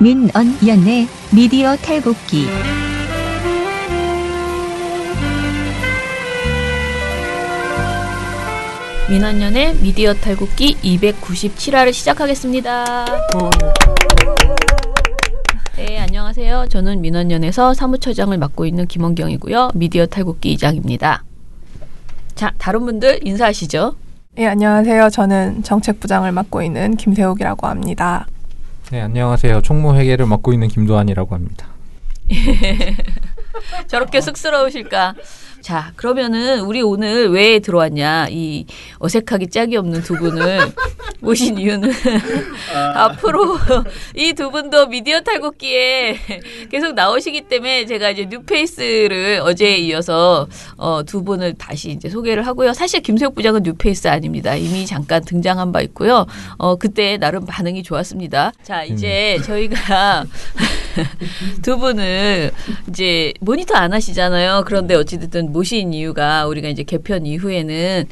민언연의 미디어 탈곡기. 민언연의 미디어 탈곡기 297화를 시작하겠습니다. 네, 안녕하세요. 저는 민언연에서 사무처장을 맡고 있는 김원경이고요. 미디어 탈곡기 이장입니다. 자, 다른 분들 인사하시죠. 네, 안녕하세요. 저는 정책부장을 맡고 있는 김세옥이라고 합니다. 네, 안녕하세요. 총무회계를 맡고 있는 김도환이라고 합니다. 저렇게 쑥스러우실까? 자, 그러면은 우리 오늘 왜 들어왔냐? 이 어색하기 짝이 없는 두 분을 모신 이유는 앞으로 이 두 분도 미디어 탈곡기에 계속 나오시기 때문에 제가 이제 뉴페이스를 어제에 이어서 두 분을 다시 이제 소개를 하고요. 사실 김세욱 부장은 뉴페이스 아닙니다. 이미 잠깐 등장한 바 있고요. 그때 나름 반응이 좋았습니다. 자, 이제 저희가 두 분을 이제 모니터 안 하시잖아요. 그런데 어찌됐든 모신 이유가 우리가 이제 개편 이후에는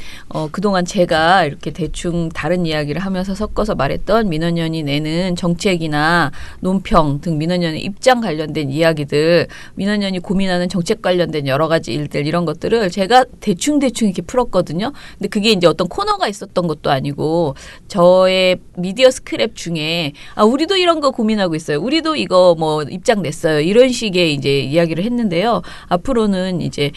그동안 제가 이렇게 대충 다른 이야기를 하면서 섞어서 말했던 민언연이 내는 정책이나 논평 등 민언연의 입장 관련된 이야기들, 민언연이 고민하는 정책 관련된 여러 가지 일들 이런 것들을 제가 대충 이렇게 풀었거든요. 근데 그게 이제 어떤 코너가 있었던 것도 아니고 저의 미디어 스크랩 중에 우리도 이런 거 고민하고 있어요. 우리도 이거 뭐 입장 냈어요. 이런 식의 이제 이야기를 했는데요. 앞으로는 이제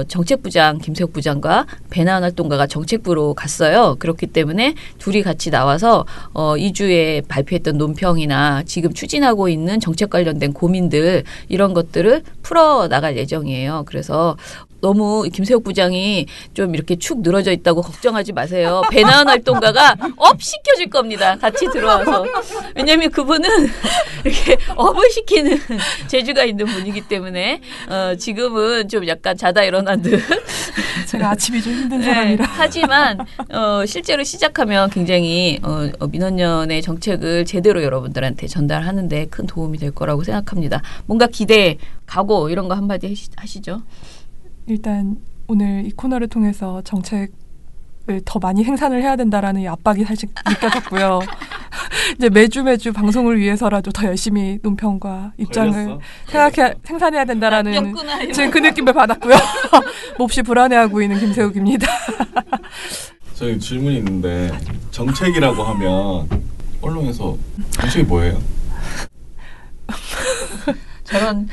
정책부장 김세욱 부장과 배나은 활동가가 정책부로 갔어요. 그렇기 때문에 둘이 같이 나와서 2주에 발표했던 논평이나 지금 추진하고 있는 정책 관련된 고민들 이런 것들을 풀어 나갈 예정이에요. 그래서 너무 김세욱 부장이 좀 이렇게 축 늘어져 있다고 걱정하지 마세요. 배나은 활동가가 업 시켜줄 겁니다. 같이 들어와서. 왜냐하면 그분은 이렇게 업을 시키는 재주가 있는 분이기 때문에 지금은 좀 약간 자다 일어난 듯. 제가 아침이 좀 힘든 사람이라. 네, 하지만 실제로 시작하면 굉장히 민언연의 정책을 제대로 여러분들한테 전달하는데 큰 도움이 될 거라고 생각합니다. 뭔가 기대, 각오 이런 거 한마디 하시죠. 일단 오늘 이 코너를 통해서 정책을 더 많이 생산을 해야 된다라는 이 압박이 사실 느껴졌고요. 이제 매주 방송을 위해서라도 더 열심히 논평과 입장을 생산해야 된다라는 지금 그 느낌을 받았고요. 몹시 불안해하고 있는 김세욱입니다. 저희 질문이 있는데 정책이라고 하면 언론에서 정책이 뭐예요? 저런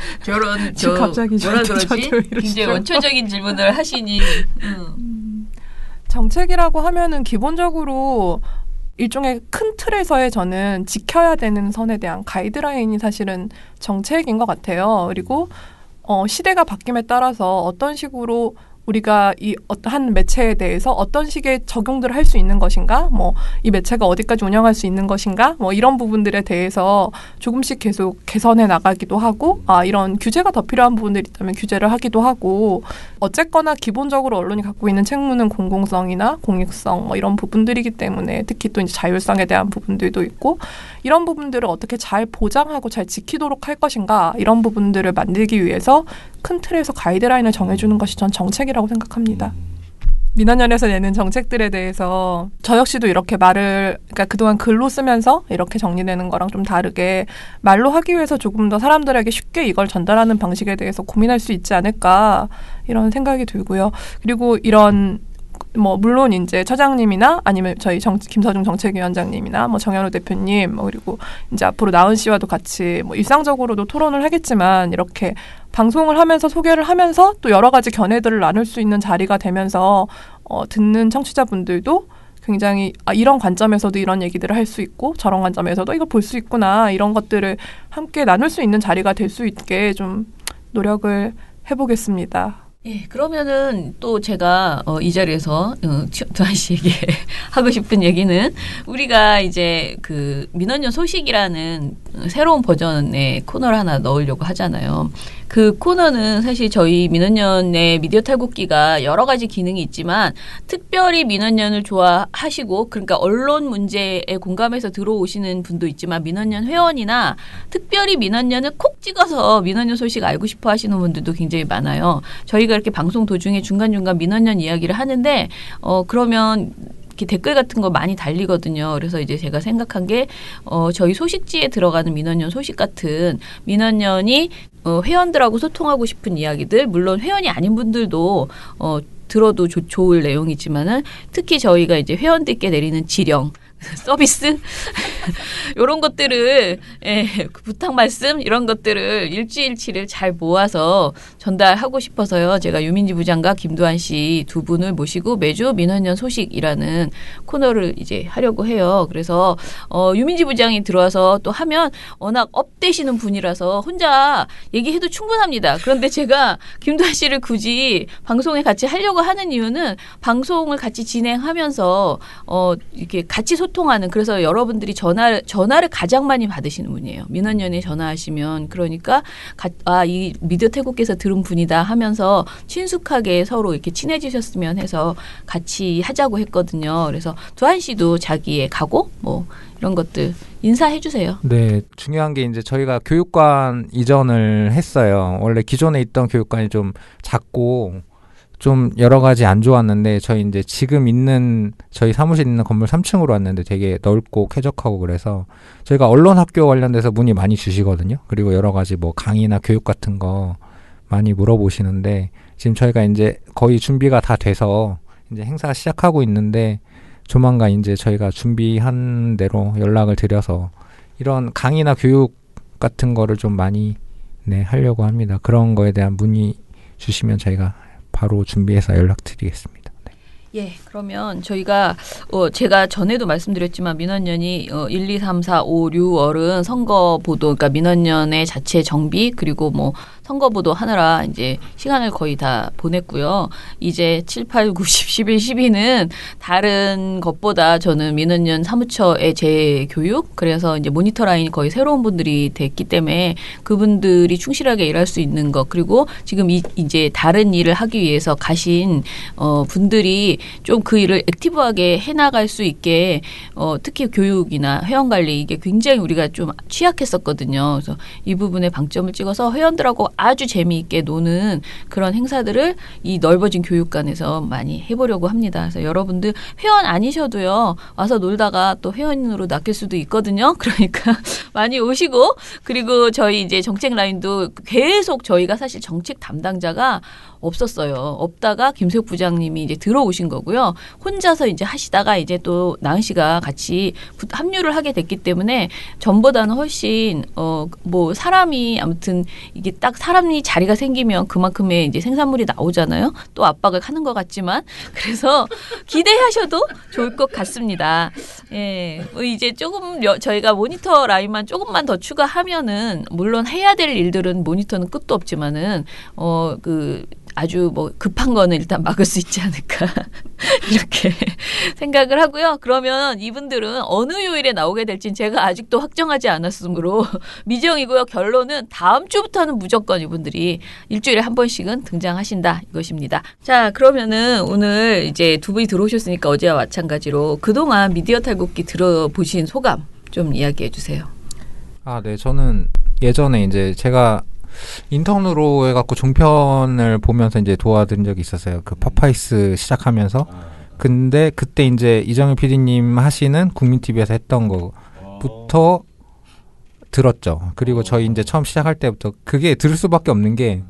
갑자기 뭐라 그러지? 굉장히 원초적인 질문을 하시니. 정책이라고 하면은 기본적으로 일종의 큰 틀에서의 저는 지켜야 되는 선에 대한 가이드라인이 사실은 정책인 것 같아요. 그리고 시대가 바뀜에 따라서 어떤 식으로 우리가 이 한 매체에 대해서 어떤 식의 적용들을 할 수 있는 것인가, 뭐 이 매체가 어디까지 운영할 수 있는 것인가, 뭐 이런 부분들에 대해서 조금씩 계속 개선해 나가기도 하고, 이런 규제가 더 필요한 부분들이 있다면 규제를 하기도 하고, 어쨌거나 기본적으로 언론이 갖고 있는 책무는 공공성이나 공익성 뭐 이런 부분들이기 때문에 특히 또 이제 자율성에 대한 부분들도 있고, 이런 부분들을 어떻게 잘 보장하고 잘 지키도록 할 것인가, 이런 부분들을 만들기 위해서 큰 틀에서 가이드라인을 정해주는 것이 전 정책이라고 생각합니다. 민언연에서 내는 정책들에 대해서 저 역시도 이렇게 그러니까 그동안 글로 쓰면서 이렇게 정리되는 거랑 좀 다르게 말로 하기 위해서 조금 더 사람들에게 쉽게 이걸 전달하는 방식에 대해서 고민할 수 있지 않을까 이런 생각이 들고요. 그리고 이런 물론 이제 처장님이나 아니면 저희 김서중 정책위원장님이나 정현우 대표님 그리고 이제 앞으로 나은 씨와도 같이 일상적으로도 토론을 하겠지만 이렇게 방송을 하면서 소개를 하면서 또 여러 가지 견해들을 나눌 수 있는 자리가 되면서 듣는 청취자분들도 굉장히 이런 관점에서도 이런 얘기들을 할 수 있고 저런 관점에서도 이걸 볼 수 있구나 이런 것들을 함께 나눌 수 있는 자리가 될 수 있게 좀 노력을 해보겠습니다. 예, 그러면은 또 제가 이 자리에서 도한 씨에게 하고 싶은 얘기는 우리가 이제 그 민언연 소식이라는 새로운 버전의 코너를 하나 넣으려고 하잖아요. 그 코너는 사실 저희 민언연의 미디어 탈곡기가 여러 가지 기능이 있지만 특별히 민언연을 좋아하시고 그러니까 언론 문제에 공감해서 들어오시는 분도 있지만 민언연 회원이나 특별히 민언연을 콕 찍어서 민언연 소식 알고 싶어 하시는 분들도 굉장히 많아요. 저희가 이렇게 방송 도중에 중간중간 민언연 이야기를 하는데 그러면 이렇게 댓글 같은 거 많이 달리거든요. 그래서 이제 제가 생각한 게 저희 소식지에 들어가는 민원연 소식 같은 민원연이 회원들하고 소통하고 싶은 이야기들, 물론 회원이 아닌 분들도 들어도 좋을 내용이지만은 특히 저희가 이제 회원들께 내리는 지령, 서비스 이런 것들을 부탁 말씀 이런 것들을 일주일치를 잘 모아서 전달하고 싶어서요. 제가 유민지 부장과 김두한 씨 두 분을 모시고 매주 민원연 소식이라는 코너를 이제 하려고 해요. 그래서 유민지 부장이 들어와서 또 하면 워낙 업되시는 분이라서 혼자 얘기해도 충분합니다. 그런데 제가 김두한 씨를 굳이 방송에 같이 하려고 하는 이유는 방송을 같이 진행하면서 이렇게 같이 소통하는, 그래서 여러분들이 전화를 가장 많이 받으시는 분이에요. 민원연에 전화하시면, 그러니까 이 미디어 태국에서 들은 분이다 하면서 친숙하게 서로 이렇게 친해지셨으면 해서 같이 하자고 했거든요. 그래서 두한 씨도 자기의 각오 뭐 이런 것들 인사해 주세요. 네, 중요한 게 이제 저희가 교육관 이전을 했어요. 원래 기존에 있던 교육관이 좀 작고 좀 여러 가지 안 좋았는데 저희 이제 지금 있는 저희 사무실 있는 건물 3층으로 왔는데 되게 넓고 쾌적하고, 그래서 저희가 언론학교 관련돼서 문의 많이 주시거든요. 그리고 여러 가지 뭐 강의나 교육 같은 거 많이 물어보시는데 지금 저희가 이제 거의 준비가 다 돼서 이제 행사 시작하고 있는데 조만간 이제 저희가 준비한 대로 연락을 드려서 이런 강의나 교육 같은 거를 좀 많이 하려고 합니다. 그런 거에 대한 문의 주시면 저희가 바로 준비해서 연락드리겠습니다. 예, 그러면 저희가 제가 전에도 말씀드렸지만 민원연이 1, 2, 3, 4, 5, 6월은 선거 보도, 그러니까 민원연의 자체 정비 그리고 뭐 선거 보도 하느라 이제 시간을 거의 다 보냈고요. 이제 7, 8, 9, 10, 11, 12는 다른 것보다 저는 민원연 사무처의 재교육, 그래서 이제 모니터 라인이 거의 새로운 분들이 됐기 때문에 그분들이 충실하게 일할 수 있는 것, 그리고 지금 이제 다른 일을 하기 위해서 가신 분들이 좀 그 일을 액티브하게 해나갈 수 있게 특히 교육이나 회원관리 이게 굉장히 우리가 좀 취약했었거든요. 그래서 이 부분에 방점을 찍어서 회원들하고 아주 재미있게 노는 그런 행사들을 이 넓어진 교육관에서 많이 해보려고 합니다. 그래서 여러분들 회원 아니셔도요, 와서 놀다가 또 회원으로 낚일 수도 있거든요. 그러니까 많이 오시고, 그리고 저희 이제 정책 라인도 계속 저희가 사실 정책 담당자가 없었어요. 없다가 김세욱 부장님이 이제 들어오신 거고요. 혼자서 이제 하시다가 이제 또 나은 씨가 같이 합류를 하게 됐기 때문에 전보다는 훨씬 뭐 사람이 아무튼 이게 딱 사람이 자리가 생기면 그만큼의 이제 생산물이 나오잖아요. 또 압박을 하는 것 같지만, 그래서 기대하셔도 좋을 것 같습니다. 예, 이제 조금 저희가 모니터 라인만 조금만 더 추가하면은, 물론 해야 될 일들은 모니터는 끝도 없지만은 아주 뭐 급한 거는 일단 막을 수 있지 않을까 이렇게 생각을 하고요. 그러면 이분들은 어느 요일에 나오게 될지는 제가 아직도 확정하지 않았으므로 미정이고요. 결론은 다음 주부터는 무조건 이분들이 일주일에 한 번씩은 등장하신다 이것입니다. 자, 그러면은 오늘 이제 두 분이 들어오셨으니까 어제와 마찬가지로 그동안 미디어 탈곡기 들어보신 소감 좀 이야기해 주세요. 네, 저는 예전에 이제 제가 인턴으로 해갖고 종편을 보면서 이제 도와드린 적이 있었어요. 그 파파이스 시작하면서. 근데 그때 이제 이정일 PD님 하시는 국민TV에서 했던 거부터 들었죠. 그리고 저희 이제 처음 시작할 때부터 그게 들을 수밖에 없는 게,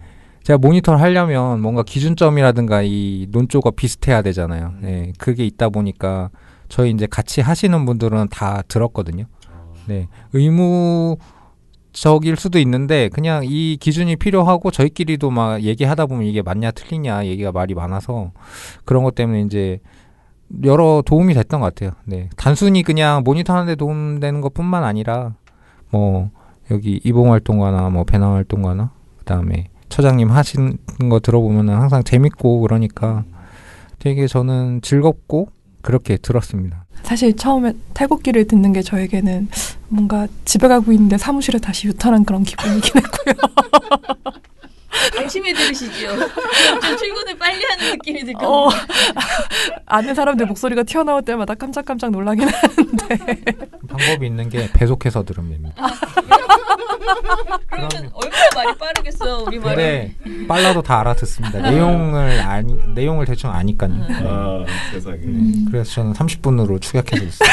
제가 모니터를 하려면 뭔가 기준점이라든가 이 논조가 비슷해야 되잖아요. 네, 그게 있다 보니까 저희 이제 같이 하시는 분들은 다 들었거든요. 네, 의무적일 수도 있는데 그냥 이 기준이 필요하고 저희끼리도 막 얘기하다 보면 이게 맞냐 틀리냐 얘기가 말이 많아서 그런 것 때문에 이제 여러 도움이 됐던 것 같아요. 네, 단순히 그냥 모니터 하는데 도움되는 것뿐만 아니라 뭐 여기 이봉활동가나 뭐 배낭활동가나 그다음에 처장님 하신 거 들어보면 항상 재밌고 그러니까 되게 저는 즐겁고 그렇게 들었습니다. 사실 처음에 탈곡기를 듣는 게 저에게는 뭔가 집에 가고 있는데 사무실에 다시 유턴한 그런 기분이긴 했고요. 열심히 들으시죠. 좀 출근을 빨리 하는 느낌이 들 겁니다. 아는 사람들 목소리가 튀어나올 때마다 깜짝깜짝 놀라긴 하는데 방법이 있는 게 배속해서 들으면 됩니다. 그러면 얼마나 말이 빠르겠어 우리 말이. 근데 빨라도 다 알아듣습니다. 내용을 대충 아니까요. 아, 세상에. 그래서 저는 30분으로 축약해서 있어요.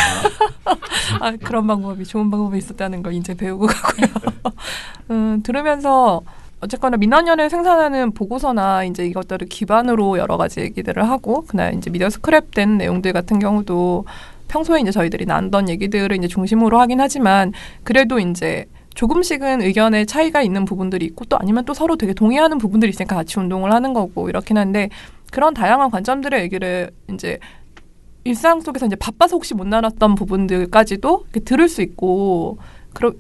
그런 방법이 좋은 방법이 있었다는 걸 이제 배우고 가고요. 들으면서 어쨌거나 민원연을 생산하는 보고서나 이제 이것들을 기반으로 여러 가지 얘기들을 하고 그날 이제 미디어 스크랩된 내용들 같은 경우도 평소에 이제 저희들이 나눴던 얘기들을 이제 중심으로 하긴 하지만 그래도 이제 조금씩은 의견의 차이가 있는 부분들이 있고 또 아니면 또 서로 되게 동의하는 부분들이 있으니까 같이 운동을 하는 거고 이렇긴 한데 그런 다양한 관점들의 얘기를 이제 일상 속에서 이제 바빠서 혹시 못 나눴던 부분들까지도 이렇게 들을 수 있고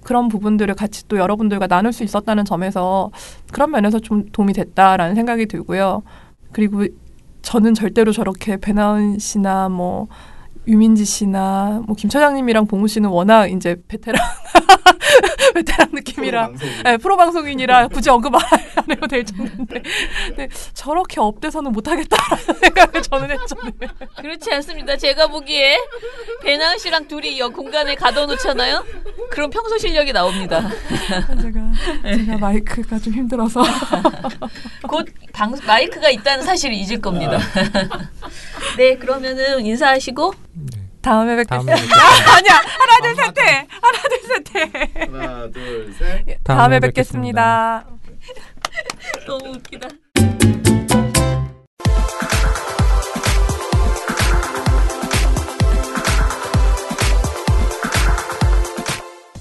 그런 부분들을 같이 또 여러분들과 나눌 수 있었다는 점에서 그런 면에서 좀 도움이 됐다라는 생각이 들고요. 그리고 저는 절대로 저렇게 배나은 씨나 뭐 유민지 씨나 뭐 김 차장님이랑 봉우 씨는 워낙 이제 베테랑 느낌이라 프로 방송인이라 굳이 언급 안 해도 될 정도인데 근데 저렇게 업돼서는 못하겠다라는 생각을 저는 했죠. 그렇지 않습니다. 제가 보기에 배나은 씨랑 둘이 공간에 가둬놓잖아요. 그럼 평소 실력이 나옵니다. 제가 마이크가 좀 힘들어서 곧 마이크가 있다는 사실을 잊을 겁니다. 네, 그러면은 인사하시고 다음에 뵙겠습니다. 아니야. 하나 둘 셋 해. 하나 둘 셋. 다음에 뵙겠습니다. 너무 웃기다.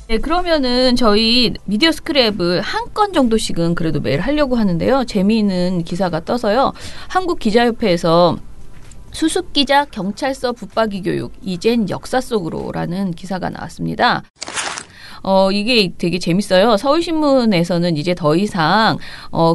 네, 그러면은 저희 미디어 스크랩을 한 건 정도씩은 그래도 매일 하려고 하는데요. 재미있는 기사가 떠서요. 한국기자협회에서 수습기자 경찰서 붙박이 교육 이젠 역사 속으로라는 기사가 나왔습니다. 이게 되게 재밌어요. 서울신문에서는 이제 더 이상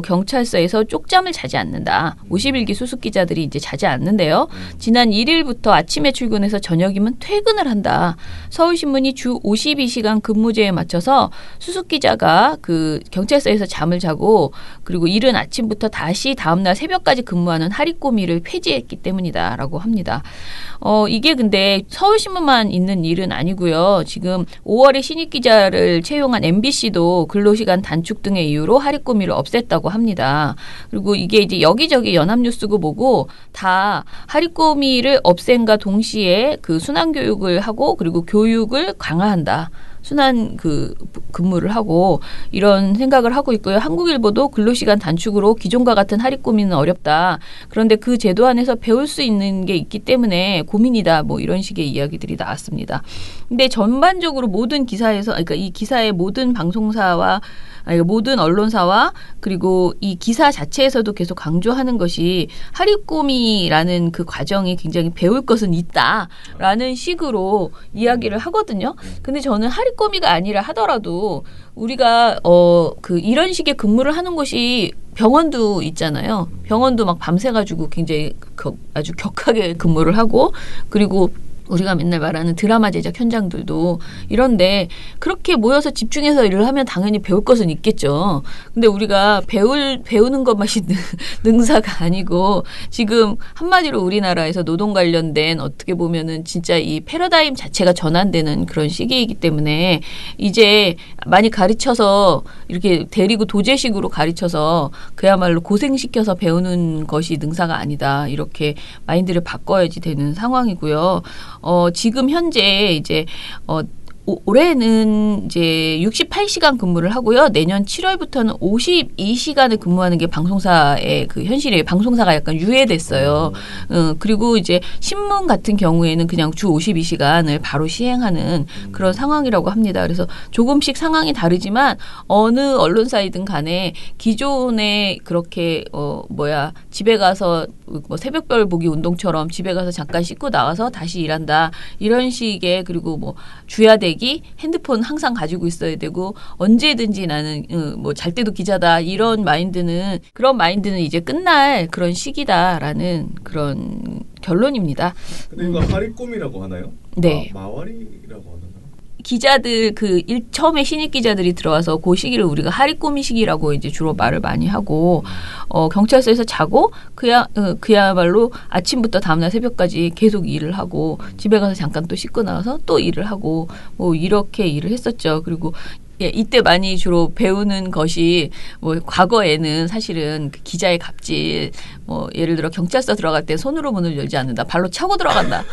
경찰서에서 쪽잠을 자지 않는다. 51기 수습기자들이 이제 자지 않는데요. 지난 1일부터 아침에 출근해서 저녁이면 퇴근을 한다. 서울신문이 주 52시간 근무제에 맞춰서 수습기자가 그 경찰서에서 잠을 자고 그리고 이른 아침부터 다시 다음날 새벽까지 근무하는 하릿고미를 폐지했기 때문이다라고 합니다. 이게 근데 서울신문만 있는 일은 아니고요. 지금 5월에 신입 기자를 채용한 MBC도 근로시간 단축 등의 이유로 하릿고미를 없앴다고 합니다. 그리고 이게 이제 여기저기 연합뉴스고 뭐고 다 하릿고미를 없앤과 동시에 그 순환교육을 하고 그리고 교육을 강화한다. 순환 근무를 하고 이런 생각을 하고 있고요. 한국일보도 근로시간 단축으로 기존과 같은 하릿고미는 어렵다. 그런데 그 제도 안에서 배울 수 있는 게 있기 때문에 고민이다. 뭐 이런 식의 이야기들이 나왔습니다. 근데 전반적으로 모든 기사에서 그러니까 이 기사의 모든 방송사와 모든 언론사와 그리고 이 기사 자체에서도 계속 강조하는 것이 하릿고미라는 그 과정이 굉장히 배울 것은 있다라는 식으로 이야기를 하거든요. 근데 저는 하릿고미가 아니라 하더라도 우리가 이런 식의 근무를 하는 곳이 병원도 있잖아요. 병원도 막 밤새가지고 굉장히 아주 격하게 근무를 하고 그리고 우리가 맨날 말하는 드라마 제작 현장들도 이런데 그렇게 모여서 집중해서 일을 하면 당연히 배울 것은 있겠죠. 근데 우리가 배우는 것만이 능사가 아니고 지금 한마디로 우리나라에서 노동 관련된 어떻게 보면은 진짜 이 패러다임 자체가 전환되는 그런 시기이기 때문에 이제 많이 가르쳐서 이렇게 데리고 도제식으로 가르쳐서 그야말로 고생시켜서 배우는 것이 능사가 아니다. 이렇게 마인드를 바꿔야지 되는 상황이고요. 지금 현재 이제 올해는 이제 68시간 근무를 하고요. 내년 7월부터는 52시간을 근무하는 게 방송사의 그 현실이에요. 방송사가 약간 유예됐어요. 그리고 이제 신문 같은 경우에는 그냥 주 52시간을 바로 시행하는 그런 상황이라고 합니다. 그래서 조금씩 상황이 다르지만 어느 언론사이든 간에 기존에 그렇게 집에 가서 뭐 새벽별 보기 운동처럼 집에 가서 잠깐 씻고 나와서 다시 일한다. 이런 식의 그리고 뭐 주야대기 핸드폰 항상 가지고 있어야 되고 언제든지 나는 뭐 잘 때도 기자다 이런 마인드는 이제 끝날 그런 시기다라는 그런 결론입니다. 근데 이거 하릿고미라고 하나요? 네. 마와리라고 하나요? 기자들 처음에 신입 기자들이 들어와서 그 시기를 우리가 하릿고미 시기라고 이제 주로 말을 많이 하고 경찰서에서 자고 그야말로 아침부터 다음날 새벽까지 계속 일을 하고 집에 가서 잠깐 또 씻고 나와서 또 일을 하고 뭐 이렇게 일을 했었죠. 그리고 예, 이때 많이 주로 배우는 것이 뭐 과거에는 사실은 그 기자의 갑질 뭐 예를 들어 경찰서 들어갈 때 손으로 문을 열지 않는다. 발로 차고 들어간다.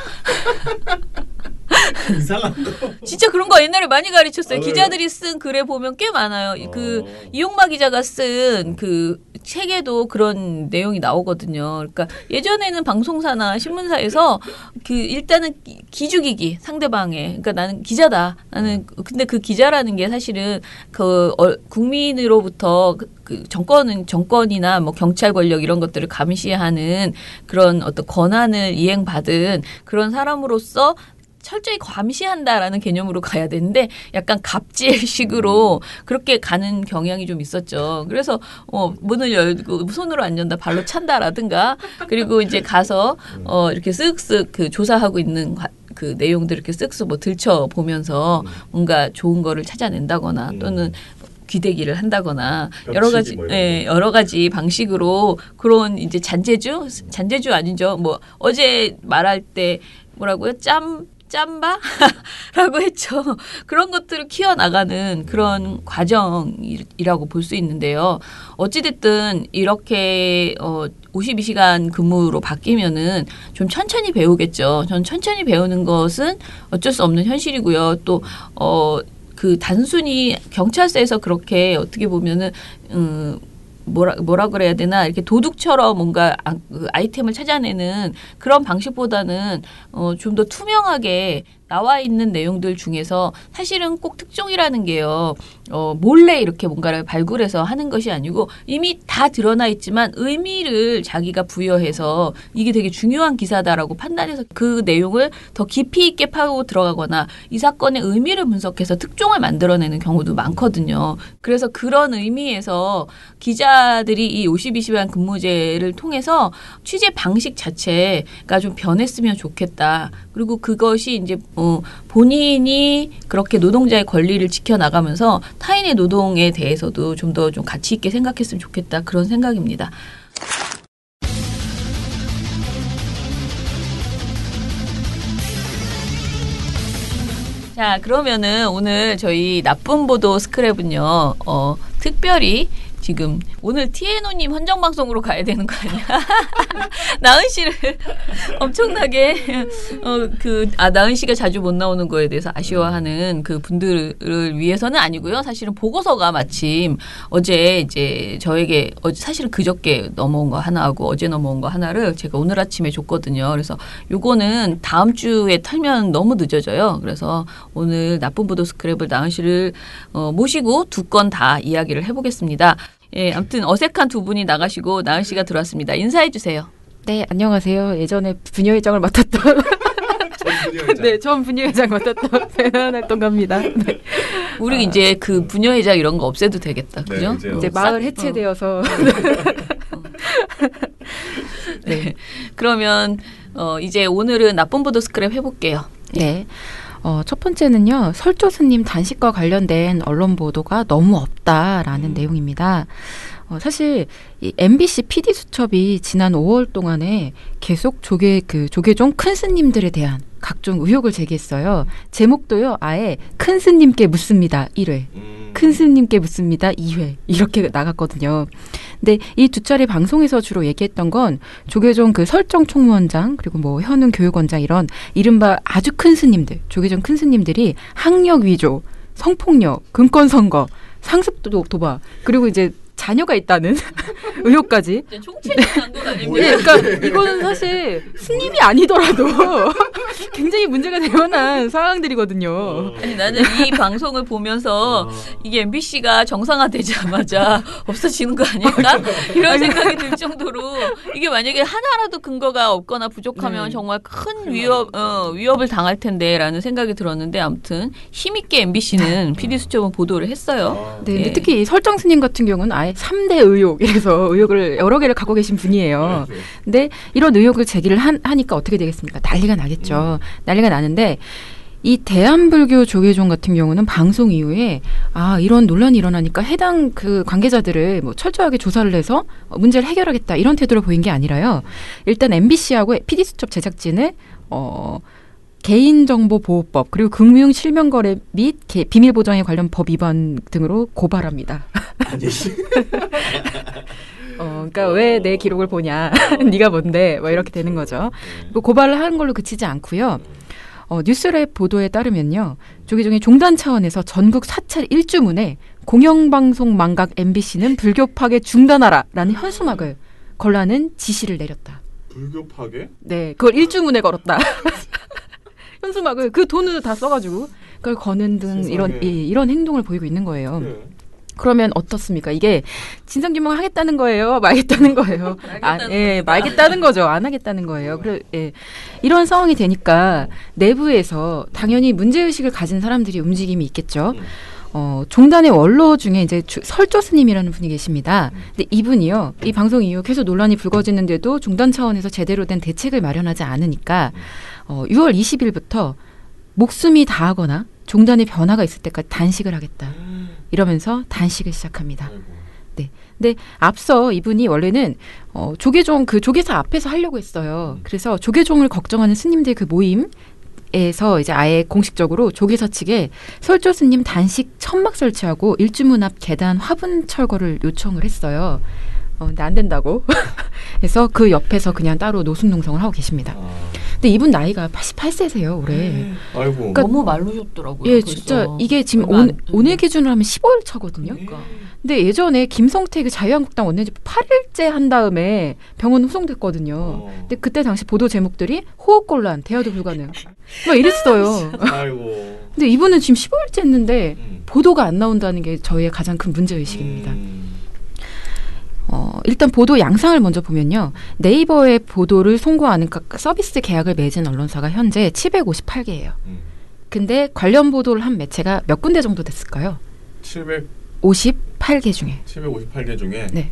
이상한 거. 진짜 그런 거 옛날에 많이 가르쳤어요. 아, 기자들이 쓴 글에 보면 꽤 많아요. 그 이용마 기자가 쓴 그 책에도 그런 내용이 나오거든요. 그러니까 예전에는 방송사나 신문사에서 그 일단은 기죽이기 상대방의 그러니까 나는 기자다. 나는 근데 그 기자라는 게 사실은 그 국민으로부터 그 정권이나 뭐 경찰 권력 이런 것들을 감시하는 그런 어떤 권한을 이행받은 그런 사람으로서 철저히 감시한다라는 개념으로 가야 되는데 약간 갑질식으로 그렇게 가는 경향이 좀 있었죠. 그래서 문을 열고 손으로 안 연다 발로 찬다라든가 그리고 이제 가서 이렇게 쓱쓱 그 조사하고 있는 그 내용들 이렇게 쓱쓱 뭐 들춰 보면서 뭔가 좋은 거를 찾아낸다거나 또는 귀대기를 한다거나 여러 가지 방식으로 그런 이제 잔재주 아니죠. 뭐 어제 말할 때 뭐라고요? 짬바라고 했죠. 그런 것들을 키워나가는 그런 과정이라고 볼 수 있는데요. 어찌됐든 이렇게 52시간 근무로 바뀌면은 좀 천천히 배우겠죠. 전 천천히 배우는 것은 어쩔 수 없는 현실이고요. 또 그 단순히 경찰서에서 그렇게 어떻게 보면은 뭐라 그래야 되나 이렇게 도둑처럼 뭔가 아이템을 찾아내는 그런 방식보다는 좀 더 투명하게 나와 있는 내용들 중에서 사실은 꼭 특종이라는 게요. 몰래 이렇게 뭔가를 발굴해서 하는 것이 아니고 이미 다 드러나 있지만 의미를 자기가 부여해서 이게 되게 중요한 기사다라고 판단해서 그 내용을 더 깊이 있게 파고 들어가거나 이 사건의 의미를 분석해서 특종을 만들어내는 경우도 많거든요. 그래서 그런 의미에서 기자들이 이 52시간 근무제를 통해서 취재 방식 자체가 좀 변했으면 좋겠다. 그리고 그것이 이제 본인이 그렇게 노동자의 권리를 지켜나가면서 타인의 노동에 대해서도 좀 더 좀 가치 있게 생각했으면 좋겠다. 그런 생각입니다. 자, 그러면은 오늘 저희 나쁜 보도 스크랩은요, 특별히 지금 오늘 TNO님 헌정방송으로 가야 되는 거 아니야? 나은 씨를 엄청나게 나은 씨가 자주 못 나오는 거에 대해서 아쉬워하는 그 분들을 위해서는 아니고요. 사실은 보고서가 마침 어제 이제 저에게 사실은 그저께 넘어온 거 하나하고 어제 넘어온 거 하나를 제가 오늘 아침에 줬거든요. 그래서 요거는 다음 주에 털면 너무 늦어져요. 그래서 오늘 나쁜 보도 스크랩을 나은 씨를 모시고 두 건 다 이야기를 해보겠습니다. 예, 아무튼 어색한 두 분이 나가시고 나은 씨가 들어왔습니다. 인사해 주세요. 네, 안녕하세요. 예전에 부녀회장을 맡았던 네, 전 부녀회장 맡았던 배나활동가입니다. 네. 우리 이제 그 부녀회장 이런 거 없애도 되겠다. 그죠? 네, 이제 마을 해체되어서 네. 그러면 이제 오늘은 나쁜 보도 스크랩 해볼게요. 네. 첫 번째는요. 설조스님 단식과 관련된 언론 보도가 너무 없다라는 내용입니다. 사실 이 MBC PD 수첩이 지난 5월 동안에 계속 조계종 큰 스님들에 대한 각종 의혹을 제기했어요. 제목도요. 아예 큰 스님께 묻습니다. 1회. 큰 스님께 묻습니다. 2회. 이렇게 나갔거든요. 근데 이 두 차례 방송에서 주로 얘기했던 건 조계종 그 설정 총무원장 그리고 뭐 현웅 교육원장 이런 이른바 아주 큰 스님들, 조계종 큰 스님들이 학력 위조, 성폭력, 금권선거, 상습 도박 그리고 이제 자녀가 있다는 의혹까지. 총체적인 건 아닙니다. 예, 그러니까 이거는 사실 스님이 아니더라도 굉장히 문제가 될 만한 상황들이거든요. 아니 나는 이 방송을 보면서 이게 MBC가 정상화되자마자 없어지는 거 아닐까? 이런 생각이 들 정도로 이게 만약에 하나라도 근거가 없거나 부족하면 정말 큰 위협을 당할 텐데라는 생각이 들었는데 아무튼 힘있게 MBC는 PD 수첩은 보도를 했어요. 네, 근데 특히 이 설정 스님 같은 경우는 아예 3대 의혹 이래서 의혹을 여러 개를 갖고 계신 분이에요. 근데 이런 의혹을 제기를 하니까 어떻게 되겠습니까? 난리가 나겠죠. 난리가 나는데 이 대한불교 조계종 같은 경우는 방송 이후에 이런 논란이 일어나니까 해당 그 관계자들을 뭐 철저하게 조사를 해서 문제를 해결하겠다 이런 태도를 보인 게 아니라요. 일단 MBC하고 PD수첩 제작진을 개인정보보호법 그리고 금융실명거래 및 비밀보장에 관련 법 위반 등으로 고발합니다. 아니. 그러니까 왜 내 기록을 보냐? 네가 뭔데? 뭐 이렇게 되는 거죠. 그리고 고발을 하는 걸로 그치지 않고요. 뉴스랩 보도에 따르면요. 조계종의 종단 차원에서 전국 사찰 일주문에 공영방송 망각 MBC는 불교 파괴 중단하라라는 현수막을 걸라는 지시를 내렸다. 불교 파괴? 네, 그걸 일주문에 걸었다. 현수막을 그 돈을 다 써가지고 그걸 거는 등 이런 행동을 보이고 있는 거예요. 네. 그러면 어떻습니까? 이게 진상규명을 하겠다는 거예요? 말겠다는 거예요? 말겠다는 거죠. 안 하겠다는 거예요. 이런 상황이 되니까 내부에서 당연히 문제의식을 가진 사람들이 움직임이 있겠죠. 종단의 원로 중에 이제 설조 스님이라는 분이 계십니다. 근데 이분이요, 이 방송 이후 계속 논란이 불거지는데도 종단 차원에서 제대로 된 대책을 마련하지 않으니까 6월 20일부터 목숨이 다하거나 종단의 변화가 있을 때까지 단식을 하겠다. 이러면서 단식을 시작합니다. 네. 근데 앞서 이분이 원래는 조계종 그 조계사 앞에서 하려고 했어요. 그래서 조계종을 걱정하는 스님들 그 모임에서 이제 아예 공식적으로 조계사 측에 설조 스님 단식 천막 설치하고 일주문 앞 계단 화분 철거를 요청을 했어요. 근데 안 된다고. 그래서 그 옆에서 그냥 따로 노숙 농성을 하고 계십니다. 근데 이분 나이가 88세세요, 올해. 아이고. 그러니까 너무 말르셨더라고요. 예, 벌써. 진짜 이게 지금 오늘 기준으로 하면 15일 차거든요. 그러니까. 근데 예전에 김성태 그 자유한국당 원내대표 8일째 한 다음에 병원 후송됐거든요. 근데 그때 당시 보도 제목들이 호흡곤란, 대화도 불가능. 막 이랬어요. 아이고. 근데 이분은 지금 15일째 했는데 보도가 안 나온다는 게 저희의 가장 큰 문제의식입니다. 일단 보도 양상을 먼저 보면요. 네이버의 보도를 송고하는 서비스 계약을 맺은 언론사가 현재 758개예요. 근데 관련 보도를 한 매체가 몇 군데 정도 됐을까요? 58개 중에. 758개 중에? 네.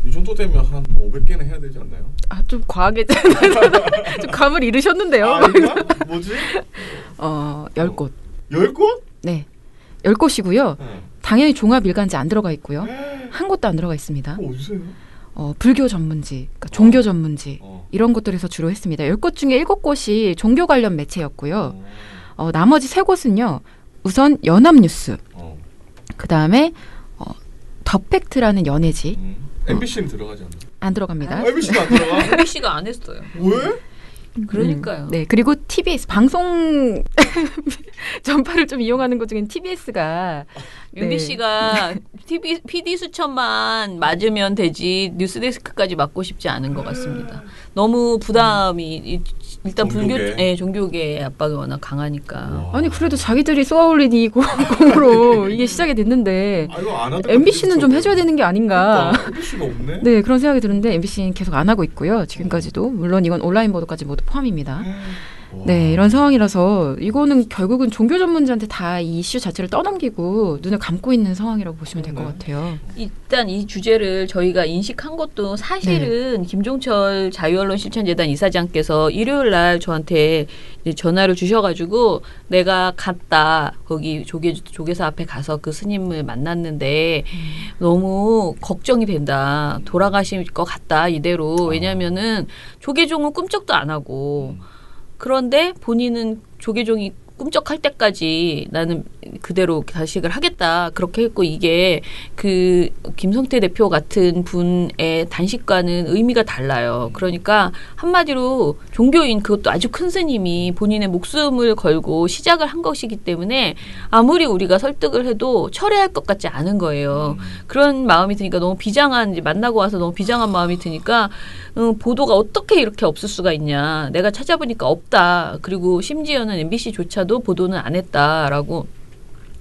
이 정도 되면 한 500개는 해야 되지 않나요? 좀 과하게 좀 감을 잃으셨는데요. 아닌가? 뭐지? 10곳. 10곳? 네. 10곳이고요. 당연히 종합일간지 안 들어가 있고요. 한 곳도 안 들어가 있습니다. 어디서요? 불교 전문지, 그러니까 종교 전문지 이런 것들에서 주로 했습니다. 10곳 중에 7곳이 종교 관련 매체였고요. 나머지 3곳은요. 우선 연합뉴스, 그 다음에 더팩트라는 연예지. MBC는 들어가지 않나요? 안 들어갑니다. MBC도 안 들어가? MBC가 안 했어요. 왜? 그러니까요. 네, 그리고 TBS 방송 전파를 좀 이용하는 것 중엔 TBS가 MBC가 PD 수천만 맞으면 되지 뉴스데스크까지 맡고 싶지 않은 것 같습니다. 너무 부담이 일단 종교계의 압박이 워낙 강하니까. 아니 그래도 자기들이 쏘아올린 이 공으로 이게 시작이 됐는데 MBC는 좀 해줘야 되는 게 아닌가. 그러니까, MBC가 없네. 네, 그런 생각이 드는데 MBC는 계속 안 하고 있고요. 지금까지도 물론 이건 온라인 보도까지 모두 포함입니다. 네, 이런 상황이라서 이거는 결국은 종교 전문지한테 다 이 이슈 자체를 떠넘기고 눈을 감고 있는 상황이라고 보시면 될 것 같아요. 일단 이 주제를 저희가 인식한 것도 사실은 김종철 자유언론실천재단 이사장께서 일요일 날 저한테 이제 전화를 주셔가지고 내가 갔다 거기 조계사 앞에 가서 그 스님을 만났는데 너무 걱정이 된다. 돌아가실 것 같다 이대로. 왜냐면은 조계종은 꿈쩍도 안 하고 그런데 본인은 조계종이 꿈쩍할 때까지 나는 그대로 단식을 하겠다. 그렇게 했고 이게 그 김성태 대표 같은 분의 단식과는 의미가 달라요. 그러니까 한마디로 종교인 그것도 아주 큰 스님이 본인의 목숨을 걸고 시작을 한 것이기 때문에 아무리 우리가 설득을 해도 철회할 것 같지 않은 거예요. 그런 마음이 드니까 너무 비장한 이제 만나고 와서 너무 비장한 마음이 드니까 보도가 어떻게 이렇게 없을 수가 있냐. 내가 찾아보니까 없다. 그리고 심지어는 MBC조차도 보도는 안 했다라고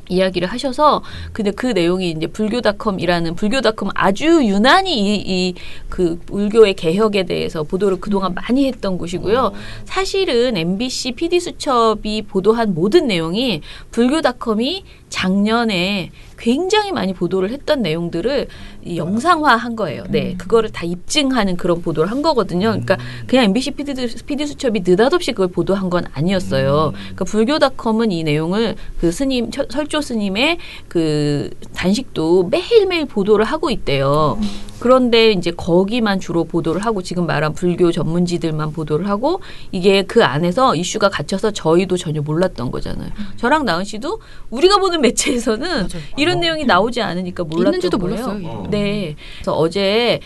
이야기를 하셔서 근데 그 내용이 이제 불교닷컴이라는 불교닷컴 아주 유난히 그 불교의 개혁에 대해서 보도를 그동안 많이 했던 곳이고요. 사실은 MBC PD수첩이 보도한 모든 내용이 불교닷컴이 작년에 굉장히 많이 보도를 했던 내용들을 이 영상화한 거예요. 네, 그거를 다 입증하는 그런 보도를 한 거거든요. 그러니까 그냥 MBC PD 수첩이 느닷없이 그걸 보도한 건 아니었어요. 그러니까 불교닷컴은 이 내용을 그 스님 설조 스님의 그 단식도 매일매일 보도를 하고 있대요. 그런데 이제 거기만 주로 보도를 하고 지금 말한 불교 전문지들만 보도를 하고 이게 그 안에서 이슈가 갇혀서 저희도 전혀 몰랐던 거잖아요. 저랑 나은 씨도 우리가 보는 매체에서는 맞아요. 이런 내용이 나오지 않으니까 몰랐던 있는지도 거예요. 몰랐어요. 네. 그래서 어제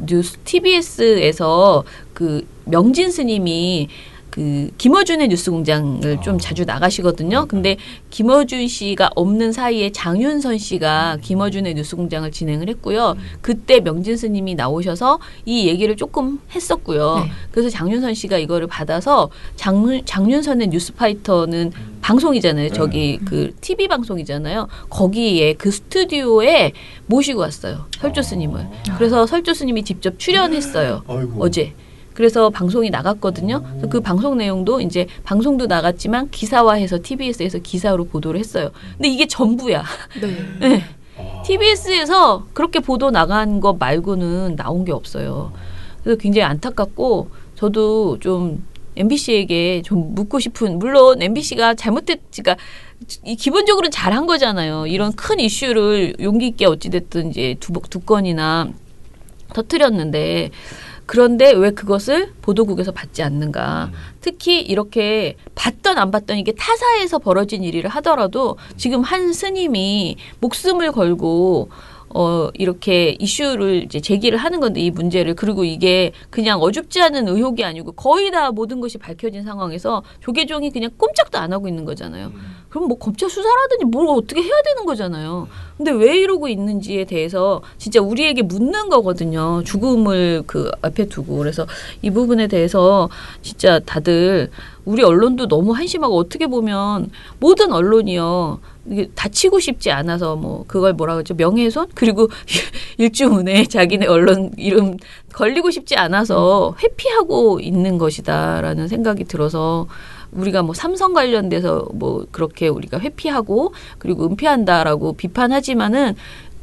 뉴스 TBS에서 그 명진 스님이 그 김어준의 뉴스공장을 좀 자주 나가시거든요. 근데 김어준 씨가 없는 사이에 장윤선 씨가 김어준의 뉴스공장을 진행을 했고요. 그때 명진 스님이 나오셔서 이 얘기를 조금 했었고요. 네. 그래서 장윤선 씨가 이거를 받아서 장윤선의 뉴스파이터는 방송이잖아요. 저기 그 TV 방송이잖아요. 거기에 그 스튜디오에 모시고 왔어요. 설조 스님을. 그래서 설조 스님이 직접 출연했어요. 어제. 그래서 방송이 나갔거든요. 그래서 그 방송 내용도 이제 방송도 나갔지만 기사화해서 TBS에서 기사로 보도를 했어요. 근데 이게 전부야. 네. 네. TBS에서 그렇게 보도 나간 거 말고는 나온 게 없어요. 그래서 굉장히 안타깝고 저도 좀 MBC에게 좀 묻고 싶은, 물론 MBC가 그러니까 기본적으로는 잘한 거잖아요. 이런 큰 이슈를 용기 있게 어찌됐든 이제 두 건이나 터뜨렸는데 그런데 왜 그것을 보도국에서 받지 않는가. 특히 이렇게 봤던 안 봤던 이게 타사에서 벌어진 일이라 하더라도 지금 한 스님이 목숨을 걸고 이렇게 이슈를 이제 제기를 하는 건데 이 문제를. 그리고 이게 그냥 어줍지 않은 의혹이 아니고 거의 다 모든 것이 밝혀진 상황에서 조계종이 그냥 꼼짝도 안 하고 있는 거잖아요. 그럼 뭐 검찰 수사라든지 뭘 어떻게 해야 되는 거잖아요. 근데 왜 이러고 있는지에 대해서 진짜 우리에게 묻는 거거든요. 죽음을 그 앞에 두고. 그래서 이 부분에 대해서 진짜 다들 우리 언론도 너무 한심하고 어떻게 보면 모든 언론이요. 이게 다치고 싶지 않아서 뭐 그걸 뭐라 그러죠? 명예훼손? 그리고 일주문에 자기네 언론 이름 걸리고 싶지 않아서 회피하고 있는 것이다라는 생각이 들어서 우리가 뭐 삼성 관련돼서 뭐 그렇게 우리가 회피하고 그리고 은폐한다라고 비판하지만은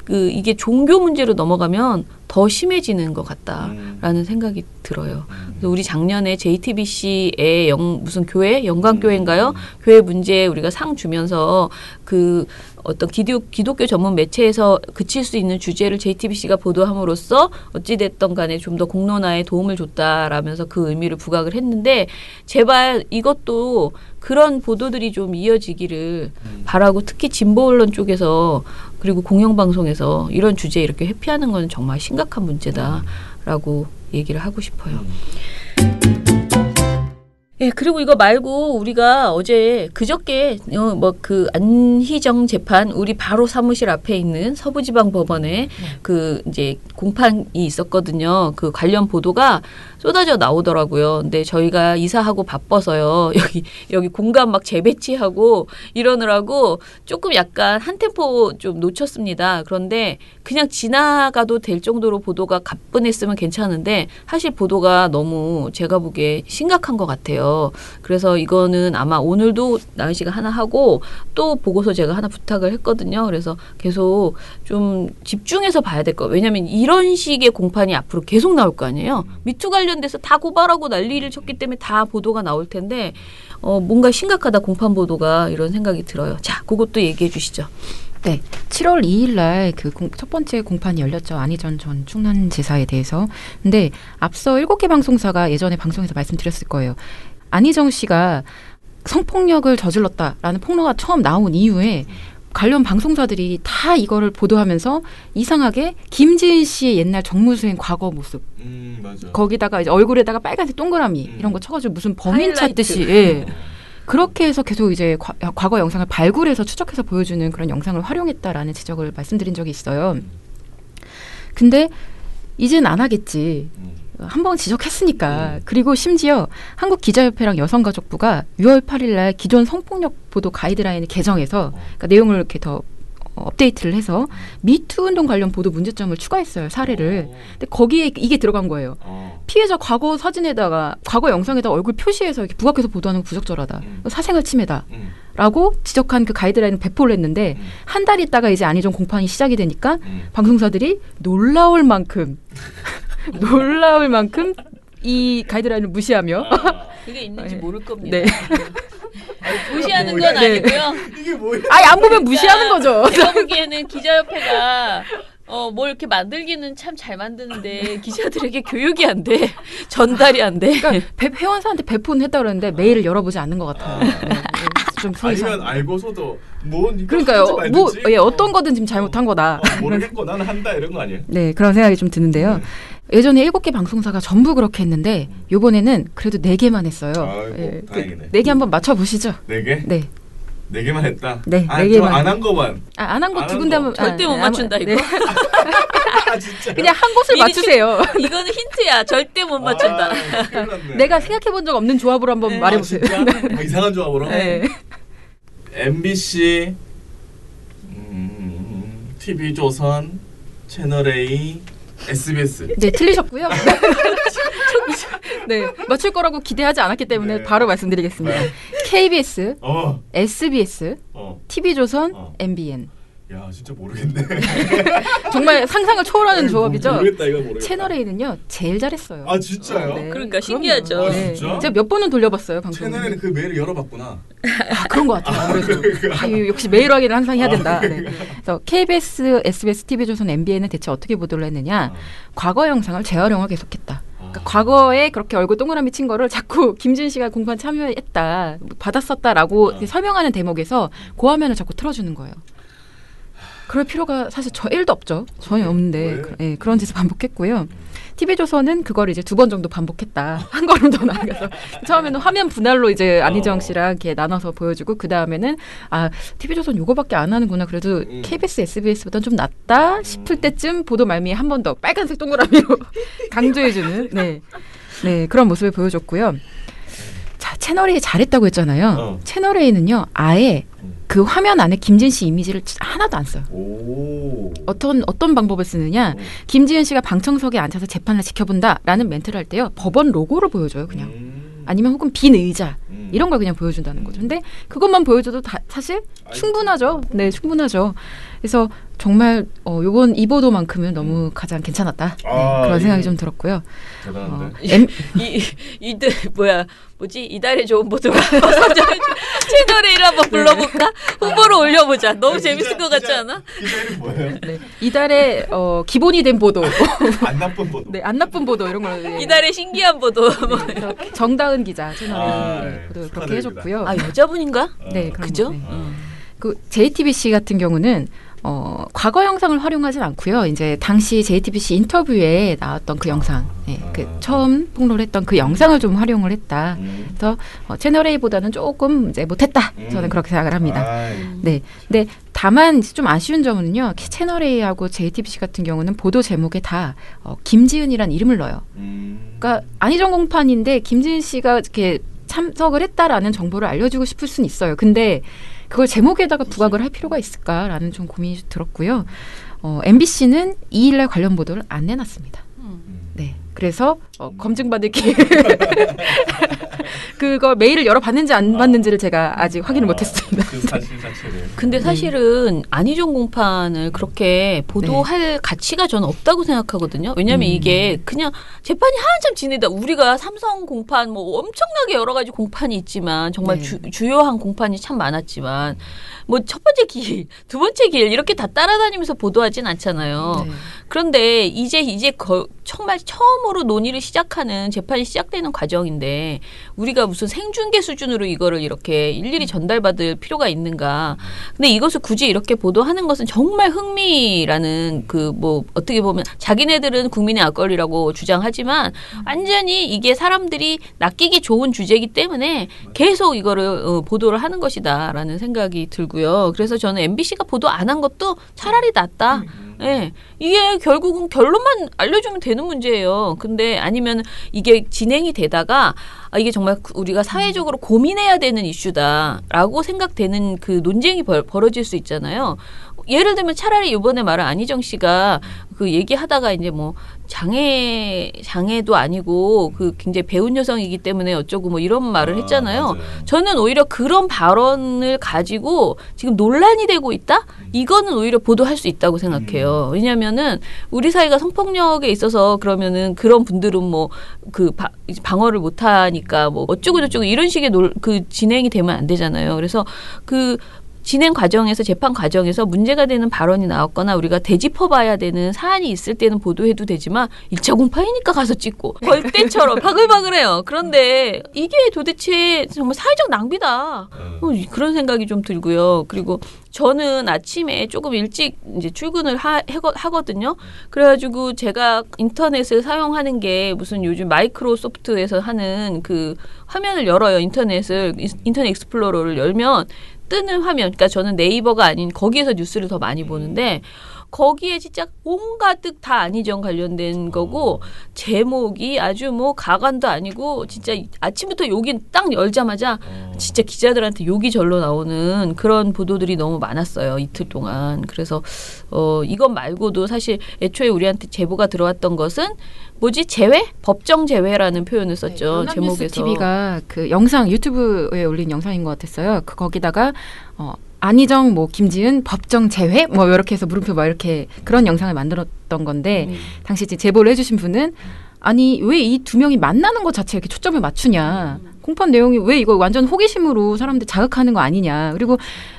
그 이게 종교 문제로 넘어가면 더 심해지는 것 같다라는 생각이 들어요. 그래서 우리 작년에 JTBC의 무슨 교회 영광교회인가요? 교회 문제에 우리가 상 주면서 그 어떤 기독교 전문 매체에서 그칠 수 있는 주제를 JTBC가 보도함으로써 어찌됐든 간에 좀 더 공론화에 도움을 줬다라면서 그 의미를 부각을 했는데 제발 이것도 그런 보도들이 좀 이어지기를 바라고 특히 진보 언론 쪽에서 그리고 공영방송에서 이런 주제에 이렇게 회피하는 건 정말 심각한 문제다라고 얘기를 하고 싶어요. 예, 그리고 이거 말고 우리가 어제 그저께 뭐 그 안희정 재판 우리 바로 사무실 앞에 있는 서부지방법원에 그 이제 공판이 있었거든요. 그 관련 보도가 쏟아져 나오더라고요. 근데 저희가 이사하고 바빠서요. 여기 공간 막 재배치하고 이러느라고 조금 약간 한 템포 좀 놓쳤습니다. 그런데 그냥 지나가도 될 정도로 보도가 가뿐했으면 괜찮은데 사실 보도가 너무 제가 보기에 심각한 것 같아요. 그래서 이거는 아마 오늘도 나은 씨가 하나 하고 또 보고서 제가 하나 부탁을 했거든요. 그래서 계속 좀 집중해서 봐야 될 거예요. 왜냐하면 이런 식의 공판이 앞으로 계속 나올 거 아니에요. 미투 관련돼서 다 고발하고 난리를 쳤기 때문에 다 보도가 나올 텐데 뭔가 심각하다 공판 보도가 이런 생각이 들어요. 자, 그것도 얘기해 주시죠. 네, 7월 2일 날 그 첫 번째 공판이 열렸죠. 안희정 전 충남지사에 대해서. 근데 앞서 7개 방송사가 예전에 방송에서 말씀드렸을 거예요. 안희정 씨가 성폭력을 저질렀다라는 폭로가 처음 나온 이후에 관련 방송사들이 다 이거를 보도하면서 이상하게 김지은 씨의 옛날 정무수행 과거 모습 맞아. 거기다가 이제 얼굴에다가 빨간색 동그라미 이런 거 쳐가지고 무슨 범인 찾듯이 예. 그렇게 해서 계속 이제 과거 영상을 발굴해서 추적해서 보여주는 그런 영상을 활용했다라는 지적을 말씀드린 적이 있어요. 근데 이제는 안 하겠지. 한번 지적했으니까. 그리고 심지어 한국기자협회랑 여성가족부가 6월 8일 날 기존 성폭력 보도 가이드라인을 개정해서 그러니까 내용을 이렇게 더 업데이트를 해서 미투 운동 관련 보도 문제점을 추가했어요. 사례를. 근데 거기에 이게 들어간 거예요. 피해자 과거 사진에다가 과거 영상에다 얼굴 표시해서 이렇게 부각해서 보도하는 거 부적절하다. 사생활 침해다. 라고 지적한 그 가이드라인을 배포를 했는데 한 달 있다가 이제 안희정 공판이 시작이 되니까 방송사들이 놀라울 만큼 이 가이드라인을 무시하며 그게 있는지 모를 겁니다. 네. 무시하는 건 아니고요. 이게 뭐야? 아예 안 보면 무시하는 거죠. 제가 보기에는 기자협회가 뭘 이렇게 만들기는 참 잘 만드는데 기자들에게 교육이 안 돼. 전달이 안 돼. 그러니까 회원사한테 배포는 했다 그러는데 메일을 열어보지 않는 것 같아요. 네. 좀 아니면 알고서도 뭐 그러니까요. 뭐 어떤 거든 지금 잘못한 거다. 모르겠고 나는 한다 이런 거 아니에요? 네, 그런 생각이 좀 드는데요. 예전에 7개 방송사가 전부 그렇게 했는데 요번에는 그래도 4개만 했어요. 아이고, 예, 다행이네. 4개 한번 맞춰 보시죠. 4개? 네. 4개만 했다? 네, 4개만. 안 한 거만. 안 한 거 안 두 한 군데 거. 하면 절대 못 맞춘다 이거. 네. 아 진짜. 그냥 한 곳을 미리 맞추세요. 이거는 힌트야. 절대 못 맞춘다. 큰일 났네. 내가 생각해 본 적 없는 조합으로 한번 말해보세요. 진짜? 뭐 이상한 조합으로? 네. MBC, TV조선, 채널A, SBS. 네, 틀리셨고요. 네, 맞출 거라고 기대하지 않았기 때문에 네. 바로 말씀드리겠습니다. KBS, SBS, TV조선, MBN. 야 진짜 모르겠네. 정말 상상을 초월하는 조합이죠. 모르겠다 이거 모르겠다. 채널A는요 제일 잘했어요. 아 진짜요? 네, 그러니까 그럼요. 신기하죠. 네. 진짜? 제가 몇 번은 돌려봤어요 방송. 채널에는 그 메일을 열어봤구나. 아, 그런 것 같아요. 아무래도 역시 메일 확인을 항상 해야 된다. 네. 그래서 KBS, SBS, TV조선, MBN은 대체 어떻게 보도를 했느냐? 과거 영상을 재활용을 계속했다. 그러니까 과거에 그렇게 얼굴 동그라미 친 거를 자꾸 김지은 씨가 공판 참여했다, 받았었다라고 설명하는 대목에서 그 화면을 자꾸 틀어주는 거예요. 그럴 필요가 사실 1도 없죠. 전혀 없는데 네, 그런 짓을 반복했고요. TV조선은 그걸 이제 2번 정도 반복했다. 한 걸음 더 나아가서 처음에는 화면 분할로 이제 안희정 씨랑 이렇게 나눠서 보여주고 그 다음에는 TV조선 요거밖에 안 하는구나. 그래도 KBS, SBS보다는 좀 낫다 싶을 때쯤 보도 말미에 한 번 더 빨간색 동그라미로 강조해주는 네 그런 모습을 보여줬고요. 자, 채널A 잘했다고 했잖아요. 채널A는요 아예 그 화면 안에 김지은 씨 이미지를 하나도 안 써요. 오. 어떤 방법을 쓰느냐. 김지은 씨가 방청석에 앉아서 재판을 지켜본다라는 멘트를 할 때요. 법원 로고를 보여줘요. 그냥. 아니면 혹은 빈 의자. 이런 걸 그냥 보여준다는 거죠. 근데 그것만 보여줘도 사실 충분하죠. 네, 충분하죠. 그래서 정말 요번 이 보도만큼은 너무 가장 괜찮았다. 네, 그런 생각이 좀 들었고요. 대단한데. 이달의 좋은 보도가 채널A를 한번 불러볼까? 후보로 올려보자. 너무 재밌을 것 같지 않아? 기자 이름 뭐예요? 네, 이달의 기본이 된 보도. 안 나쁜 보도. 네, 안 나쁜 보도 이런 걸. 네. 이달의 신기한 보도. 정다은 기자 채널A 네. 보도 그렇게 해줬고요. 여자분인가? 네, 그런 그죠? 네. 그 JTBC 같은 경우는 과거 영상을 활용하진 않고요. 이제 당시 JTBC 인터뷰에 나왔던 그 영상, 그 처음 폭로를 했던 그 영상을 좀 활용을 했다. 그래서 채널A보다는 조금 이제 못했다. 저는 그렇게 생각을 합니다. 네, 근데 다만 좀 아쉬운 점은요. 채널A하고 JTBC 같은 경우는 보도 제목에 다 김지은이란 이름을 넣어요. 그러니까 안희정 공판인데 김지은 씨가 이렇게 참석을 했다라는 정보를 알려주고 싶을 수는 있어요. 근데 그걸 제목에다가 부각을 할 필요가 있을까라는 좀 고민이 들었고요. MBC는 2일날 관련 보도를 안 내놨습니다. 네, 그래서 검증받을 기회 그거 메일을 열어봤는지 안 봤는지를 제가 아직 확인을 못했습니다. 그 사실 자체를. 근데 사실은 안희정 공판을 그렇게 보도할 가치가 저는 없다고 생각하거든요. 왜냐하면 이게 그냥 재판이 한참 지내다 우리가 삼성 공판 뭐 엄청나게 여러 가지 공판이 있지만 정말 주요한 공판이 참 많았지만 뭐 첫 번째 기일, 두 번째 기일 이렇게 다 따라다니면서 보도하진 않잖아요. 그런데 이제 정말 처음으로 논의를 시작하는 재판이 시작되는 과정인데 우리가 무슨 생중계 수준으로 이거를 이렇게 일일이 전달받을 필요가 있는가. 근데 이것을 굳이 이렇게 보도하는 것은 정말 흥미라는 어떻게 보면 자기네들은 국민의 악걸이라고 주장하지만 완전히 이게 사람들이 낚이기 좋은 주제이기 때문에 계속 이거를 보도를 하는 것이다라는 생각이 들고요. 그래서 저는 MBC가 보도 안 한 것도 차라리 낫다. 네. 이게 결국은 결론만 알려주면 되는 문제예요. 근데 아니면 이게 진행이 되다가 이게 정말 우리가 사회적으로 고민해야 되는 이슈다라고 생각되는 그 논쟁이 벌어질 수 있잖아요. 예를 들면 차라리 이번에 말한 안희정 씨가 그 얘기하다가 이제 뭐 장애도 아니고 그 굉장히 배운 여성이기 때문에 어쩌고 뭐 이런 말을 했잖아요. 맞아요. 저는 오히려 그런 발언을 가지고 지금 논란이 되고 있다? 이거는 오히려 보도할 수 있다고 생각해요. 왜냐면은 우리 사회가 성폭력에 있어서 그러면은 그런 분들은 뭐 그 방어를 못 하니까 뭐 어쩌고 저쩌고 이런 식의 그 진행이 되면 안 되잖아요. 그래서 그 진행 과정에서 재판 과정에서 문제가 되는 발언이 나왔거나 우리가 되짚어봐야 되는 사안이 있을 때는 보도해도 되지만 1차 공판이니까 가서 찍고 벌떼처럼 바글바글해요. 그런데 이게 도대체 정말 사회적 낭비다. 그런 생각이 좀 들고요. 그리고 저는 아침에 조금 일찍 이제 출근을 하거든요. 그래가지고 제가 인터넷을 사용하는 게 무슨 요즘 마이크로소프트에서 하는 그 화면을 열어요. 인터넷 익스플로러를 열면 뜨는 화면, 그러니까 저는 네이버가 아닌 거기에서 뉴스를 더 많이 보는데 거기에 진짜 온갖 뜻 다 안희정 관련된 거고 제목이 아주 뭐 가관도 아니고 진짜 아침부터 욕이 딱 열자마자 진짜 기자들한테 욕이 절로 나오는 그런 보도들이 너무 많았어요. 이틀 동안. 그래서 이것 말고도 사실 애초에 우리한테 제보가 들어왔던 것은 뭐지? 재회? 법정 재회라는 표현을 썼죠. 네, 제목에서. TV가 그 영상 유튜브에 올린 영상인 것 같았어요. 거기다가 안희정, 뭐 김지은 법정 재회, 뭐 이렇게 해서 물음표 막 이렇게 그런 영상을 만들었던 건데 당시 이제 제보를 해주신 분은 아니 왜 이 두 명이 만나는 것 자체에 이렇게 초점을 맞추냐? 공판 내용이 왜 이거 완전 호기심으로 사람들 자극하는 거 아니냐? 그리고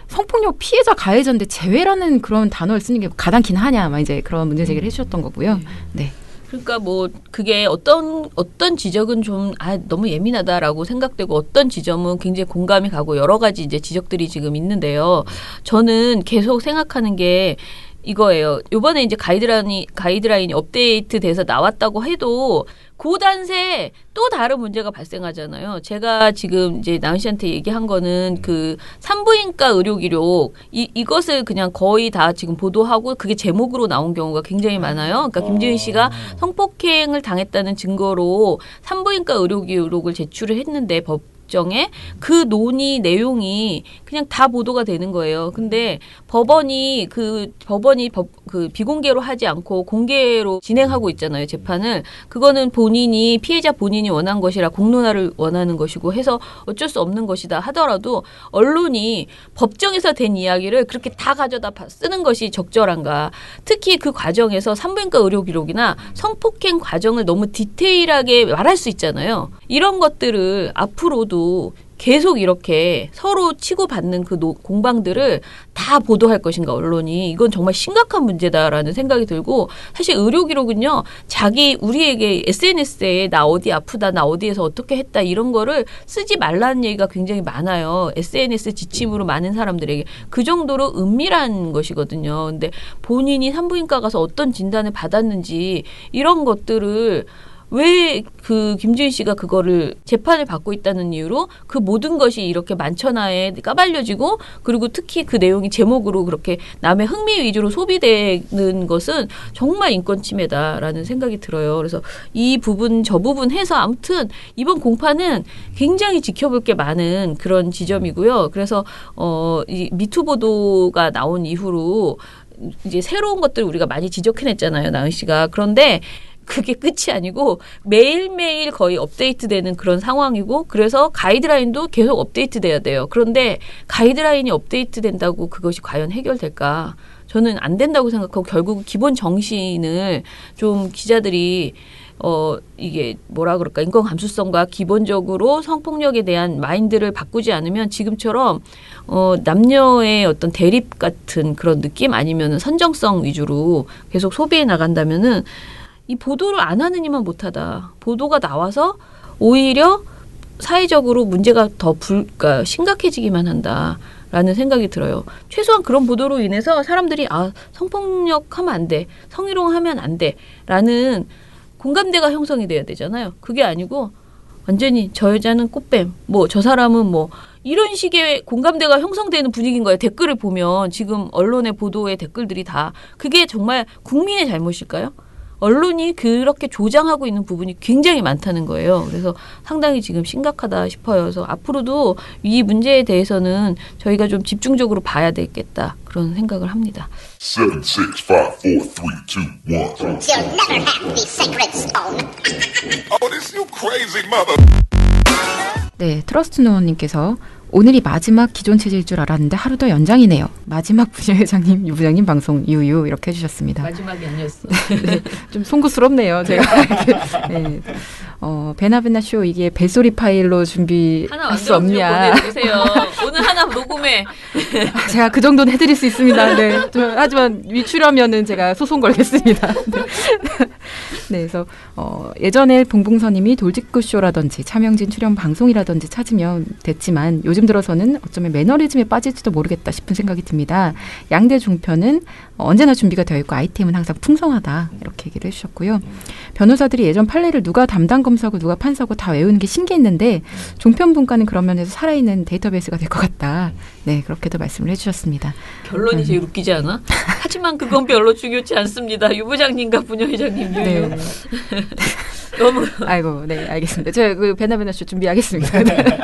성폭력 피해자 가해자인데 재회라는 그런 단어를 쓰는 게 가당키나 하냐? 막 이제 그런 문제 제기를 해주셨던 거고요. 네. 그러니까 뭐 그게 어떤 지적은 좀 너무 예민하다라고 생각되고 어떤 지점은 굉장히 공감이 가고 여러 가지 이제 지적들이 지금 있는데요. 저는 계속 생각하는 게 이거예요. 이번에 이제 가이드라인이 업데이트돼서 나왔다고 해도 고단세 또 다른 문제가 발생하잖아요. 제가 지금 이제 나은 씨한테 얘기한 거는 그 산부인과 의료 기록 이것을 그냥 거의 다 지금 보도하고 그게 제목으로 나온 경우가 굉장히 많아요. 그러니까 김지은 씨가 성폭행을 당했다는 증거로 산부인과 의료 기록을 제출을 했는데 법정에 그 논의 내용이 그냥 다 보도가 되는 거예요. 근데 법원이 비공개로 하지 않고 공개로 진행하고 있잖아요, 재판을. 그거는 피해자 본인이 원한 것이라 공론화를 원하는 것이고 해서 어쩔 수 없는 것이다 하더라도 언론이 법정에서 된 이야기를 그렇게 다 가져다 쓰는 것이 적절한가. 특히 그 과정에서 산부인과 의료 기록이나 성폭행 과정을 너무 디테일하게 말할 수 있잖아요. 이런 것들을 앞으로도 계속 이렇게 서로 치고받는 그 공방들을 다 보도할 것인가 언론이. 이건 정말 심각한 문제다라는 생각이 들고 사실 의료 기록은요. 우리에게 SNS에 나 어디 아프다 나 어디에서 어떻게 했다 이런 거를 쓰지 말라는 얘기가 굉장히 많아요. SNS 지침으로 많은 사람들에게. 그 정도로 은밀한 것이거든요. 근데 본인이 산부인과 가서 어떤 진단을 받았는지 이런 것들을 왜 그 김지은 씨가 그거를 재판을 받고 있다는 이유로 그 모든 것이 이렇게 만천하에 까발려지고 그리고 특히 그 내용이 제목으로 그렇게 남의 흥미 위주로 소비되는 것은 정말 인권 침해다라는 생각이 들어요. 그래서 이 부분 저 부분 해서 아무튼 이번 공판은 굉장히 지켜볼 게 많은 그런 지점이고요. 그래서 이 미투 보도가 나온 이후로 이제 새로운 것들을 우리가 많이 지적해냈잖아요, 나은 씨가. 그런데 그게 끝이 아니고 매일매일 거의 업데이트되는 그런 상황이고 그래서 가이드라인도 계속 업데이트돼야 돼요. 그런데 가이드라인이 업데이트된다고 그것이 과연 해결될까? 저는 안 된다고 생각하고 결국 기본 정신을 좀 기자들이 이게 뭐라 그럴까 인권 감수성과 기본적으로 성폭력에 대한 마인드를 바꾸지 않으면 지금처럼 남녀의 어떤 대립 같은 그런 느낌 아니면은 선정성 위주로 계속 소비해 나간다면은 이 보도를 안 하는 이만 못하다. 보도가 나와서 오히려 사회적으로 문제가 더 그러니까 심각해지기만 한다라는 생각이 들어요. 최소한 그런 보도로 인해서 사람들이 성폭력하면 안 돼. 성희롱하면 안 돼. 라는 공감대가 형성이 돼야 되잖아요. 그게 아니고 완전히 저 여자는 꽃뱀, 뭐 저 사람은 뭐 이런 식의 공감대가 형성되는 분위기인 거예요. 댓글을 보면 지금 언론의 보도의 댓글들이 다 그게 정말 국민의 잘못일까요? 언론이 그렇게 조장하고 있는 부분이 굉장히 많다는 거예요. 그래서 상당히 지금 심각하다 싶어요. 그래서 앞으로도 이 문제에 대해서는 저희가 좀 집중적으로 봐야 되겠다. 그런 생각을 합니다. 7, 6, 5, 4, 3, 2, 1. You'll never have the sacred stone. Oh, this you crazy mother. 네, 트러스트노원님께서 오늘이 마지막 기존 체제일 줄 알았는데 하루 더 연장이네요. 마지막 부회장님, 유부장님 방송 유유 이렇게 해주셨습니다. 마지막이 아니었어. 네, 좀 송구스럽네요. 제가 네. 베나베나 쇼 이게 벨소리 파일로 준비할 수 없냐? 보내주세요. 오늘 하나 녹음해. 제가 그 정도는 해드릴 수 있습니다. 네. 하지만 위출하면은 제가 소송 걸겠습니다. 네. 네, 그래서 예전에 봉봉서님이 돌직구쇼라든지 차명진 출연 방송이라든지 찾으면 됐지만 요즘 들어서는 어쩌면 매너리즘에 빠질지도 모르겠다 싶은 생각이 듭니다. 양대 종편은 언제나 준비가 되어 있고 아이템은 항상 풍성하다 이렇게 얘기를 해주셨고요. 변호사들이 예전 판례를 누가 담당 검사고 누가 판사고 다 외우는 게 신기했는데 종편 분과는 그런 면에서 살아있는 데이터베이스가 될 것 같다. 네, 그렇게도 말씀을 해주셨습니다. 결론이 제일 웃기지 않아? 하지만 그건 별로 중요치 않습니다. 유 부장님과 부녀회장님 유유. 네. 너무. 아이고, 네, 알겠습니다. 제가 그 베나베나쇼 준비하겠습니다. 네.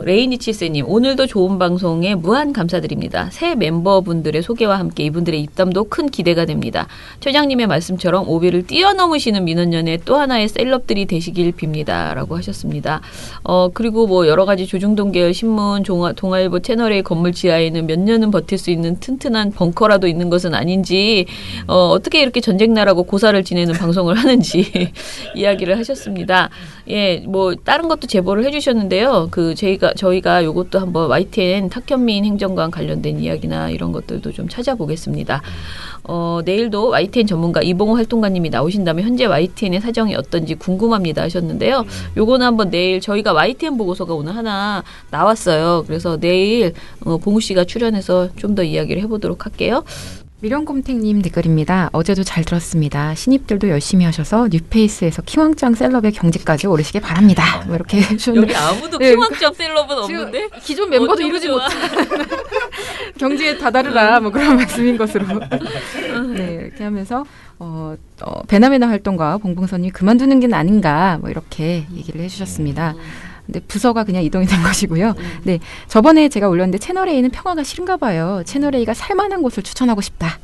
레이니치스님 오늘도 좋은 방송에 무한 감사드립니다. 새 멤버분들의 소개와 함께 이분들의 입담도 큰 기대가 됩니다. 최장님의 말씀처럼 오비를 뛰어넘으시는 민원연의 또 하나의 셀럽들이 되시길 빕니다. 라고 하셨습니다. 그리고 뭐 여러 가지 조중동 계열 신문, 동아일보 채널의 건물 지하에는 몇 년은 버틸 수 있는 튼튼한 벙커라도 있는 것은 아닌지 어떻게 이렇게 전쟁나라고 고사를 지내는 방송을 하는지 이야기를 하셨습니다. 예, 뭐 다른 것도 제보를 해주셨는데요. 저희가 요것도 한번 YTN 탁현민 행정관 관련된 이야기나 이런 것들도 좀 찾아보겠습니다. 내일도 YTN 전문가 이봉호 활동가님이 나오신다면 현재 YTN의 사정이 어떤지 궁금합니다 하셨는데요. 요거는 한번 내일 저희가 YTN 보고서가 오늘 하나 나왔어요. 그래서 내일 봉우 씨가 출연해서 좀 더 이야기를 해보도록 할게요. 미련곰탱님 댓글입니다. 어제도 잘 들었습니다. 신입들도 열심히 하셔서 뉴페이스에서 키왕짱 셀럽의 경지까지 오르시길 바랍니다. 뭐 이렇게 해주셨는데 여기 아무도 네, 키왕짱 셀럽은 없는데 기존 멤버도 이루지 못한 경지에 다다르라 뭐 그런 말씀인 것으로 네, 이렇게 하면서 베나베나 활동과 봉봉선이 그만두는 게 아닌가 뭐 이렇게 얘기를 해주셨습니다. 근데 부서가 그냥 이동이 된 것이고요. 네, 저번에 제가 올렸는데 채널A는 평화가 싫은가 봐요. 채널A가 살만한 곳을 추천하고 싶다.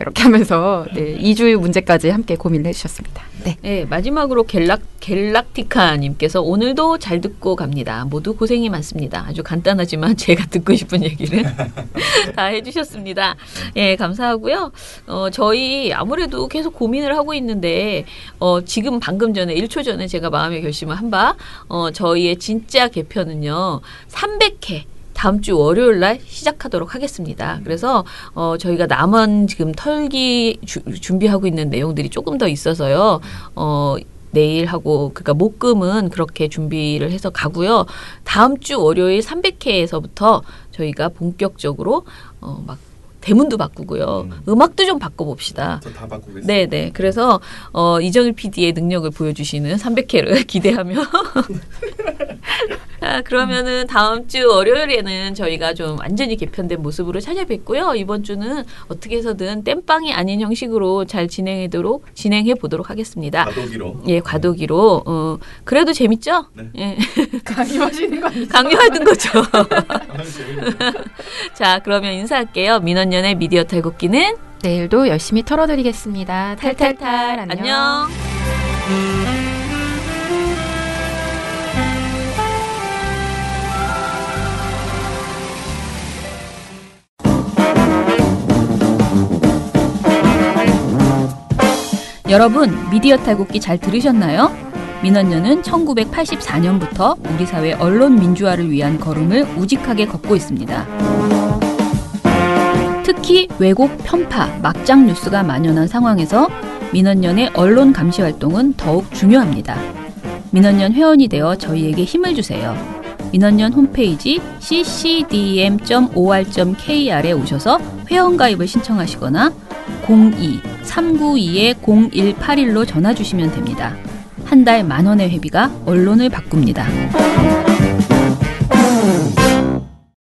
이렇게 하면서 네, 2주 문제까지 함께 고민을 해주셨습니다. 네. 네, 마지막으로 갤락티카님께서 오늘도 잘 듣고 갑니다. 모두 고생이 많습니다. 아주 간단하지만 제가 듣고 싶은 얘기를 다 해주셨습니다. 예, 감사하고요. 저희 아무래도 계속 고민을 하고 있는데 지금 방금 전에 1초 전에 제가 마음의 결심을 한 바 저희의 진짜 개편은요 300회 다음 주 월요일 날 시작하도록 하겠습니다. 그래서 저희가 남은 지금 털기 준비하고 있는 내용들이 조금 더 있어서요. 내일하고 그러니까 목금은 그렇게 준비를 해서 가고요. 다음 주 월요일 300회에서부터 저희가 본격적으로 막 대문도 바꾸고요. 음악도 좀 바꿔봅시다. 다 바꾸겠습니다. 네네. 그래서 이정일 PD의 능력을 보여주시는 300회를 기대하며 그러면은 다음 주 월요일에는 저희가 좀 완전히 개편된 모습으로 찾아뵙고요. 이번 주는 어떻게 해서든 땜빵이 아닌 형식으로 잘 진행해 보도록 하겠습니다. 과도기로. 예, 과도기로. 그래도 재밌죠? 네. 예. 강요하시는 거 아니죠? 강요하는 거죠. 재밌네요. 자, 그러면 인사할게요. 민원연의 미디어 탈곡기는 내일도 열심히 털어드리겠습니다. 탈탈탈 안녕. 여러분, 미디어 탈곡기 잘 들으셨나요? 민원연은 1984년부터 우리 사회 언론 민주화를 위한 걸음을 우직하게 걷고 있습니다. 특히 왜곡, 편파, 막장 뉴스가 만연한 상황에서 민원연의 언론 감시 활동은 더욱 중요합니다. 민원연 회원이 되어 저희에게 힘을 주세요. 민원연 홈페이지 ccdm.or.kr에 오셔서 회원가입을 신청하시거나 02-392-0181로 전화 주시면 됩니다. 한 달 10,000원의 회비가 언론을 바꿉니다.